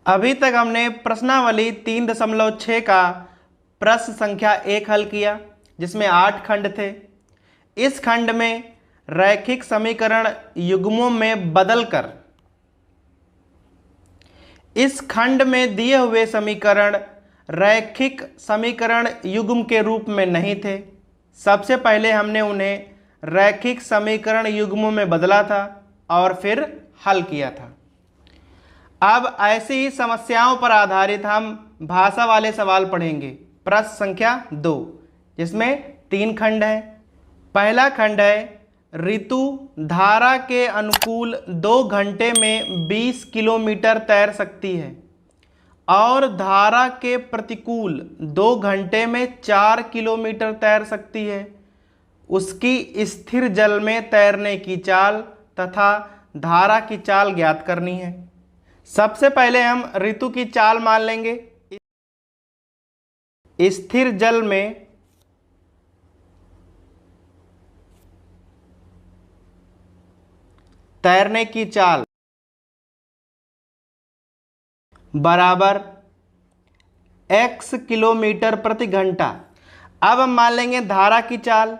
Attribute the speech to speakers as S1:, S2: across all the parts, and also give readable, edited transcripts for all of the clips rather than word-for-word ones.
S1: अभी तक हमने प्रश्नावली 3.6 का प्रश्न संख्या 1 हल किया, जिसमें 8 खंड थे। इस खंड में रैखिक समीकरण युग्मों में बदलकर इस खंड में दिए हुए समीकरण रैखिक समीकरण युग्म के रूप में नहीं थे। सबसे पहले हमने उन्हें रैखिक समीकरण युग्मों में बदला था और फिर हल किया था। अब ऐसी ही समस्याओं पर आधारित हम भाषा वाले सवाल पढ़ेंगे। प्रश्न संख्या 2, जिसमें 3 खंड हैं। पहला खंड है, ऋतु धारा के अनुकूल 2 घंटे में 20 किलोमीटर तैर सकती है और धारा के प्रतिकूल 2 घंटे में 4 किलोमीटर तैर सकती है। उसकी स्थिर जल में तैरने की चाल तथा धारा की चाल ज्ञात करनी है। सबसे पहले हम ऋतु की चाल मान लेंगे। स्थिर जल में तैरने की चाल बराबर x किलोमीटर प्रति घंटा। अब हम मान लेंगे धारा की चाल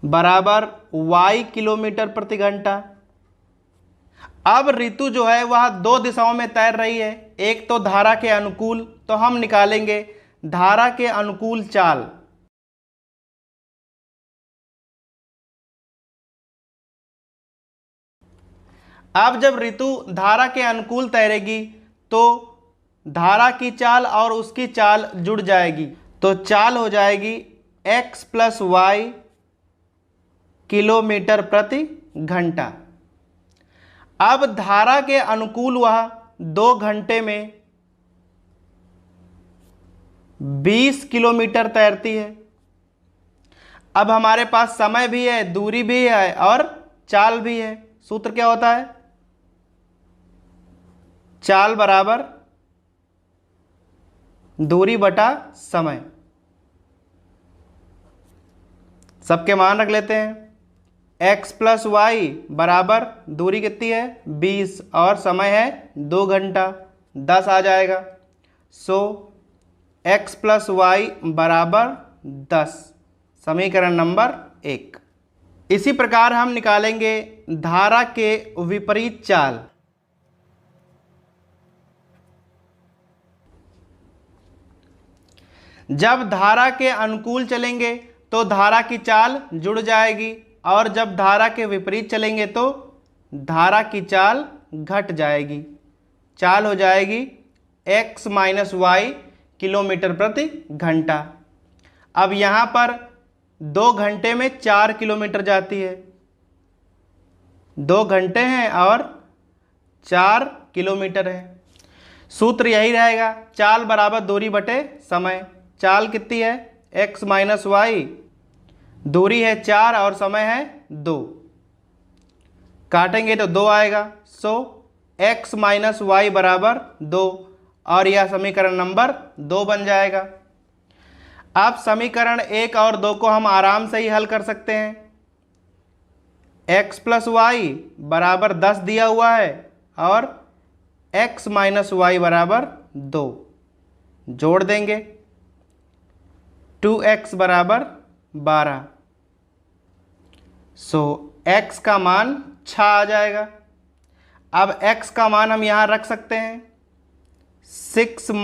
S1: बराबर y किलोमीटर प्रति घंटा। अब ऋतु जो है वह 2 दिशाओं में तैर रही है, एक तो धारा के अनुकूल, तो हम निकालेंगे धारा के अनुकूल चाल। अब जब ऋतु धारा के अनुकूल तैरेगी तो धारा की चाल और उसकी चाल जुड़ जाएगी, तो चाल हो जाएगी x + y किलोमीटर प्रति घंटा। अब धारा के अनुकूल वह 2 घंटे में 20 किलोमीटर तैरती है। अब हमारे पास समय भी है, दूरी भी है और चाल भी है। सूत्र क्या होता है? चाल बराबर दूरी बटा समय। सबके मान रख लेते हैं। x + y बराबर दूरी कितनी है? 20 और समय है 2 घंटा, 10 आ जाएगा। सो x + y बराबर 10, समीकरण नंबर 1। इसी प्रकार हम निकालेंगे धारा के विपरीत चाल। जब धारा के अनुकूल चलेंगे तो धारा की चाल जुड़ जाएगी और जब धारा के विपरीत चलेंगे तो धारा की चाल घट जाएगी। चाल हो जाएगी x - y किलोमीटर प्रति घंटा। अब यहाँ पर 2 घंटे में 4 किलोमीटर जाती है। 2 घंटे हैं और 4 किलोमीटर है। सूत्र यही रहेगा, चाल बराबर दूरी बटे समय। चाल कितनी है? x - y, दूरी है 4 और समय है 2, काटेंगे तो 2 आएगा। सो x - y बराबर 2 और यह समीकरण नंबर 2 बन जाएगा। अब समीकरण 1 और 2 को हम आराम से ही हल कर सकते हैं। x + y बराबर 10 दिया हुआ है और x - y बराबर 2, जोड़ देंगे 2x बराबर 12। सो x का मान 6 आ जाएगा। अब x का मान हम यहाँ रख सकते हैं। 6 -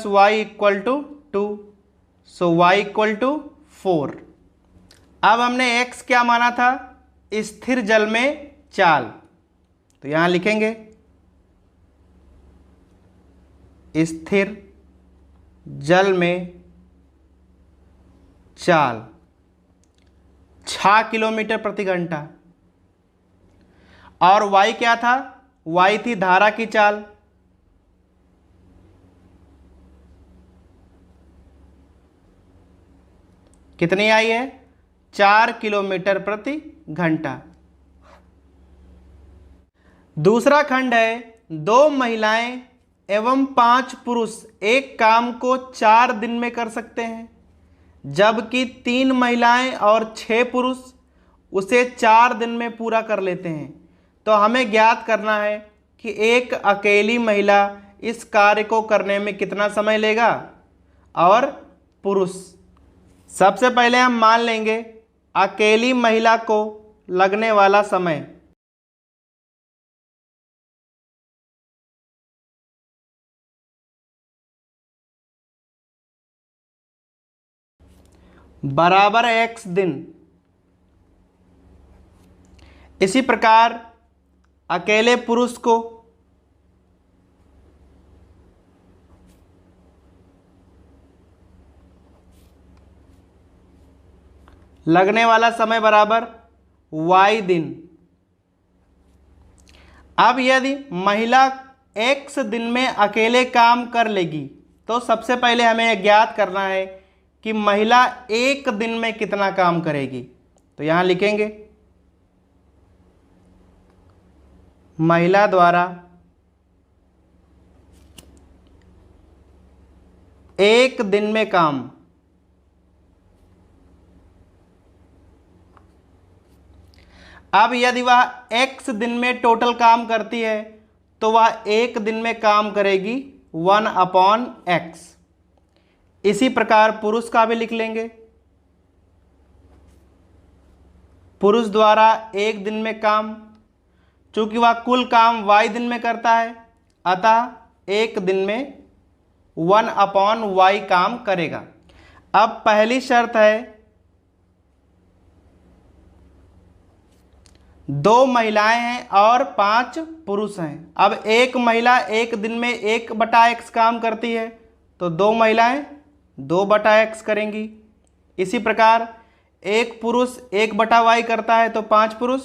S1: y = 2, सो y = 4। अब हमने x क्या माना था? स्थिर जल में चाल, तो यहाँ लिखेंगे स्थिर जल में चाल 6 किलोमीटर प्रति घंटा। और y क्या था? y थी धारा की चाल। कितनी आई है? 4 किलोमीटर प्रति घंटा। दूसरा खंड है, 2 महिलाएं एवं 5 पुरुष एक काम को 4 दिन में कर सकते हैं, जबकि 3 महिलाएं और 6 पुरुष उसे 4 दिन में पूरा कर लेते हैं। तो हमें ज्ञात करना है कि एक अकेली महिला इस कार्य को करने में कितना समय लेगा और पुरुष। सबसे पहले हम मान लेंगे अकेली महिला को लगने वाला समय। बराबर x दिन। इसी प्रकार अकेले पुरुष को लगने वाला समय बराबर y दिन। अब यदि महिला x दिन में अकेले काम कर लेगी तो सबसे पहले हमें ज्ञात करना है कि महिला एक दिन में कितना काम करेगी। तो यहां लिखेंगे महिला द्वारा एक दिन में काम। अब यदि वह x दिन में टोटल काम करती है तो वह एक दिन में काम करेगी 1/x। इसी प्रकार पुरुष का भी लिख लेंगे। पुरुष द्वारा एक दिन में काम, चूंकि वह कुल काम y दिन में करता है, अतः एक दिन में 1/y काम करेगा। अब पहली शर्त है 2 महिलाएं हैं और 5 पुरुष हैं। अब एक महिला एक दिन में 1/x काम करती है तो 2 महिलाएं 2/x करेंगी। इसी प्रकार एक पुरुष 1/y करता है तो 5 पुरुष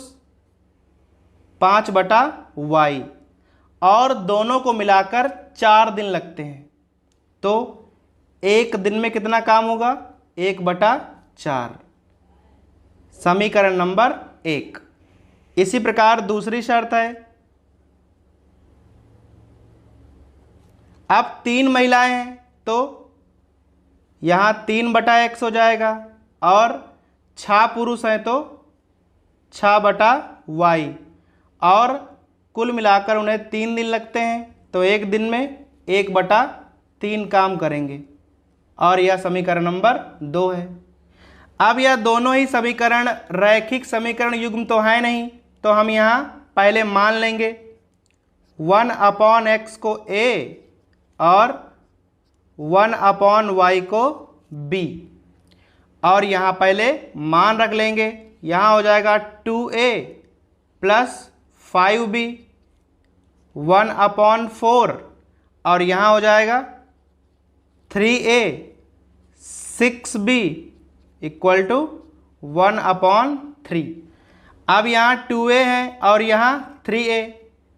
S1: 5/y, और दोनों को मिलाकर 4 दिन लगते हैं। तो एक दिन में कितना काम होगा? 1/4। समीकरण नंबर 1। इसी प्रकार दूसरी शर्त है, अब 3 महिलाएं हैं तो यहां 3/x हो जाएगा, और 6 पुरुष हैं तो 6/y, और कुल मिलाकर उन्हें 3 दिन लगते हैं तो एक दिन में 1/3 काम करेंगे, और यह समीकरण नंबर 2 है। अब यह दोनों ही समीकरण रैखिक समीकरण युग्म तो है नहीं, तो हम यहाँ पहले मान लेंगे 1/x को a और 1/y को b, और यहाँ पहले मान रख लेंगे। यहाँ हो जाएगा 2a प्लस 5b 1/4, और यहाँ हो जाएगा 3a 6b इक्वल टू 1/3। अब यहाँ 2a है और यहाँ 3a,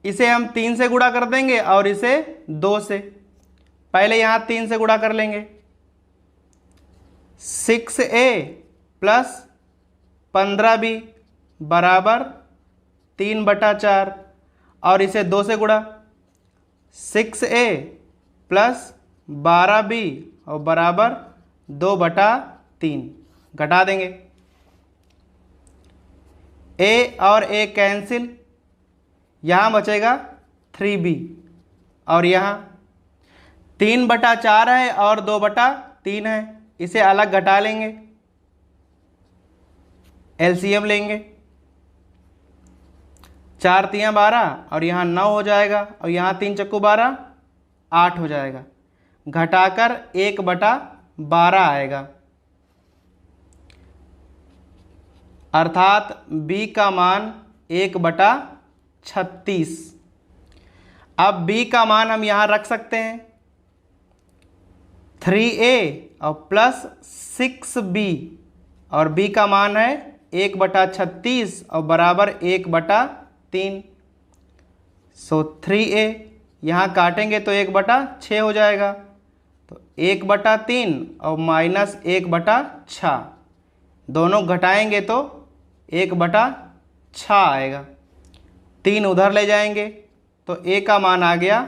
S1: इसे हम 3 से गुणा कर देंगे और इसे 2 से। पहले यहाँ 3 से गुणा कर लेंगे। 6a प्लस 15b बराबर 3/4, और इसे 2 से गुणा। 6a प्लस 12b और बराबर 2/3। घटा देंगे, a और a कैंसिल, यहाँ बचेगा 3b, और यहाँ 3/4 है और 2/3 है, इसे अलग घटा लेंगे, एलसीएम लेंगे। 4 तियां 12 और यहाँ 9 हो जाएगा, और यहाँ 3 चक्कू 12 8 हो जाएगा। घटाकर 1/12 आएगा, अर्थात b का मान 1/36। अब b का मान हम यहाँ रख सकते हैं 3a और प्लस 6b, और b का मान है 1/36 और बराबर 1/3। सो 3a यहाँ काटेंगे तो 1/6 हो जाएगा, तो 1/3 और माइनस 1/6, दोनों घटाएंगे तो 1/6 आएगा। 3 उधर ले जाएंगे तो a का मान आ गया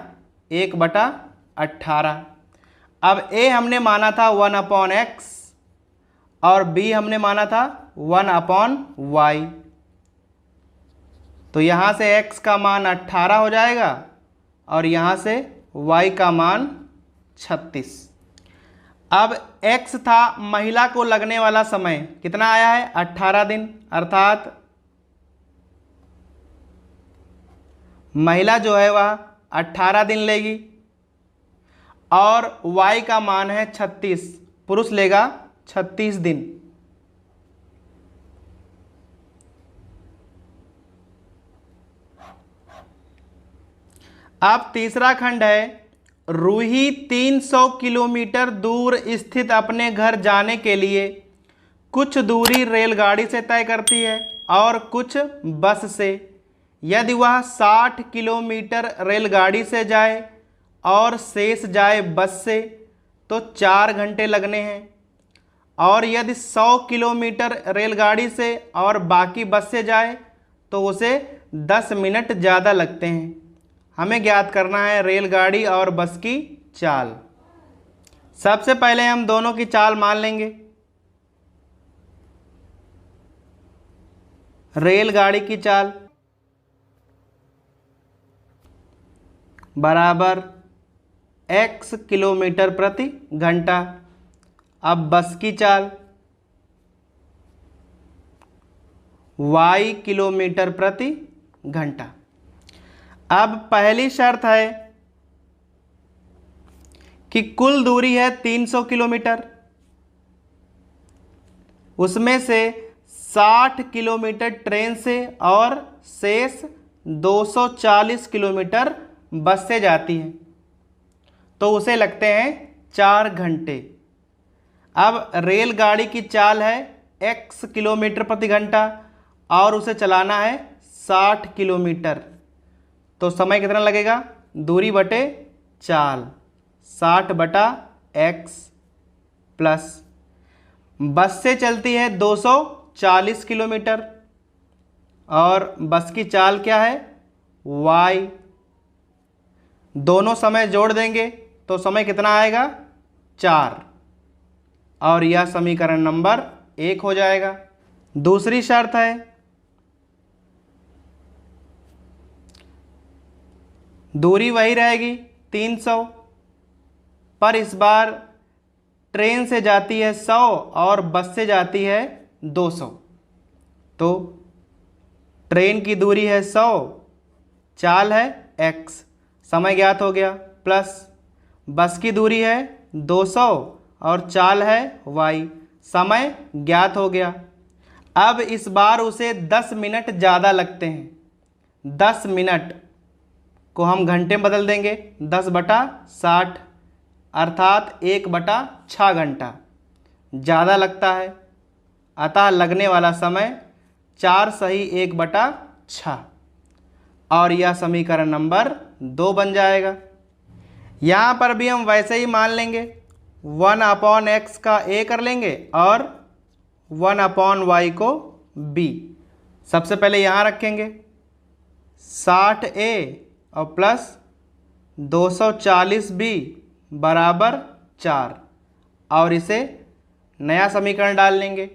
S1: 1/18। अब a हमने माना था 1/x और b हमने माना था 1/y। तो यहाँ से x का मान 18 हो जाएगा और यहाँ से y का मान 36। अब x था महिला को लगने वाला समय, कितना आया है 18 दिन, अर्थात महिला जो है वह 18 दिन लेगी और y का मान है 36, पुरुष लेगा 36 दिन। अब तीसरा खंड है, रूही 300 किलोमीटर दूर स्थित अपने घर जाने के लिए कुछ दूरी रेलगाड़ी से तय करती है और कुछ बस से। यदि वह 60 किलोमीटर रेलगाड़ी से जाए और शेष जाए बस से तो 4 घंटे लगने हैं, और यदि 100 किलोमीटर रेलगाड़ी से और बाकी बस से जाए तो उसे 10 मिनट ज़्यादा लगते हैं। हमें ज्ञात करना है रेलगाड़ी और बस की चाल। सबसे पहले हम दोनों की चाल मान लेंगे। रेलगाड़ी की चाल बराबर x किलोमीटर प्रति घंटा। अब बस की चाल y किलोमीटर प्रति घंटा। अब पहली शर्त है कि कुल दूरी है 300 किलोमीटर, उसमें से 60 किलोमीटर ट्रेन से और शेष 240 किलोमीटर बस से जाती है, तो उसे लगते हैं 4 घंटे। अब रेलगाड़ी की चाल है x किलोमीटर प्रति घंटा और उसे चलाना है 60 किलोमीटर, तो समय कितना लगेगा, दूरी बटे चाल, 60 बटा x प्लस बस से चलती है 240 किलोमीटर और बस की चाल क्या है y। दोनों समय जोड़ देंगे तो समय कितना आएगा 4, और यह समीकरण नंबर 1 हो जाएगा। दूसरी शर्त है दूरी वही रहेगी 300, पर इस बार ट्रेन से जाती है 100 और बस से जाती है 200, तो ट्रेन की दूरी है 100, चाल है x, समय ज्ञात हो गया, प्लस बस की दूरी है 200 और चाल है y, समय ज्ञात हो गया। अब इस बार उसे 10 मिनट ज़्यादा लगते हैं। 10 मिनट को हम घंटे में बदल देंगे, 10 बटा 60 अर्थात 1 बटा 6 घंटा ज़्यादा लगता है, अतः लगने वाला समय 4 सही 1 बटा 6, और यह समीकरण नंबर 2 बन जाएगा। यहाँ पर भी हम वैसे ही मान लेंगे, 1/x का a कर लेंगे और 1/y को b। सबसे पहले यहाँ रखेंगे 60a और प्लस 240b बराबर 4, और इसे नया समीकरण डाल लेंगे।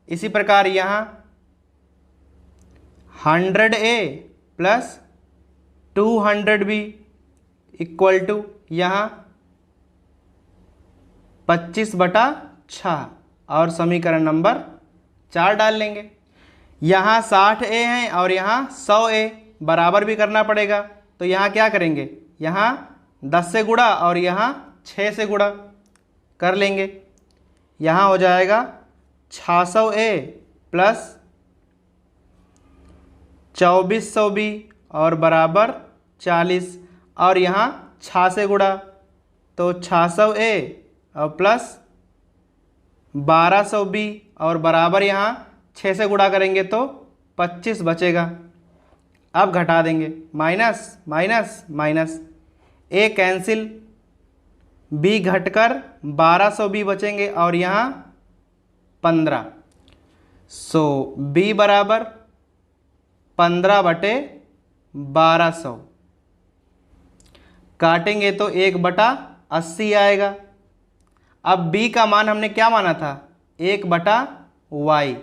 S1: इसी प्रकार यहाँ 100a plus 200b equal to यहाँ 25 बटा 6, और समीकरण नंबर 4 डाल लेंगे। यहाँ 60a हैं और यहाँ 100a बराबर भी करना पड़ेगा, तो यहाँ क्या करेंगे, यहाँ 10 से गुणा और यहाँ 6 से गुणा कर लेंगे। यहाँ हो जाएगा 600a प्लस 2400b और बराबर 40, और यहाँ 6 से गुणा तो 600a और प्लस 1200b और बराबर यहाँ 6 से गुणा करेंगे तो 25 बचेगा। अब घटा देंगे, minus minus minus, a cancel, b घटकर 1200b बचेंगे और यहाँ 15, सो b बराबर 15 बटे 1200, काटेंगे तो 1 बटा 80 आएगा। अब b का मान हमने क्या माना था, 1 बटा y,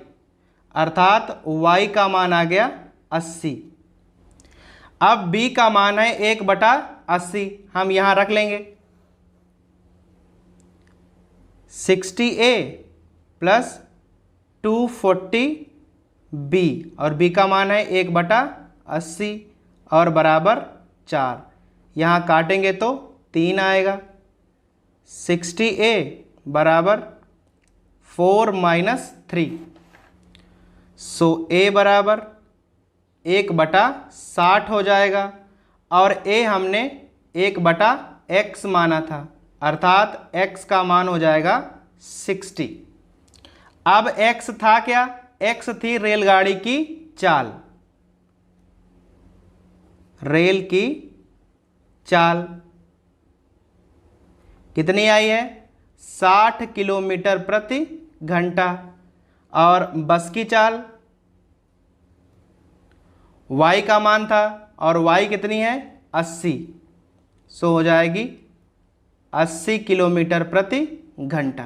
S1: अर्थात y का मान आ गया 80, अब b का मान है 1/80, हम यहां रख लेंगे 60a प्लस 240b, और b का मान है 1/80 और बराबर 4। यहाँ काटेंगे तो 3 आएगा। 60a बराबर 4 - 3, सो a बराबर 1/60 हो जाएगा, और a हमने 1/x माना था, अर्थात x का मान हो जाएगा 60। अब x था क्या? x थी रेलगाड़ी की चाल, रेल की चाल कितनी आई है? 60 किलोमीटर प्रति घंटा। और बस की चाल y का मान था, और y कितनी है? 80, सो हो जाएगी 80 किलोमीटर प्रति घंटा।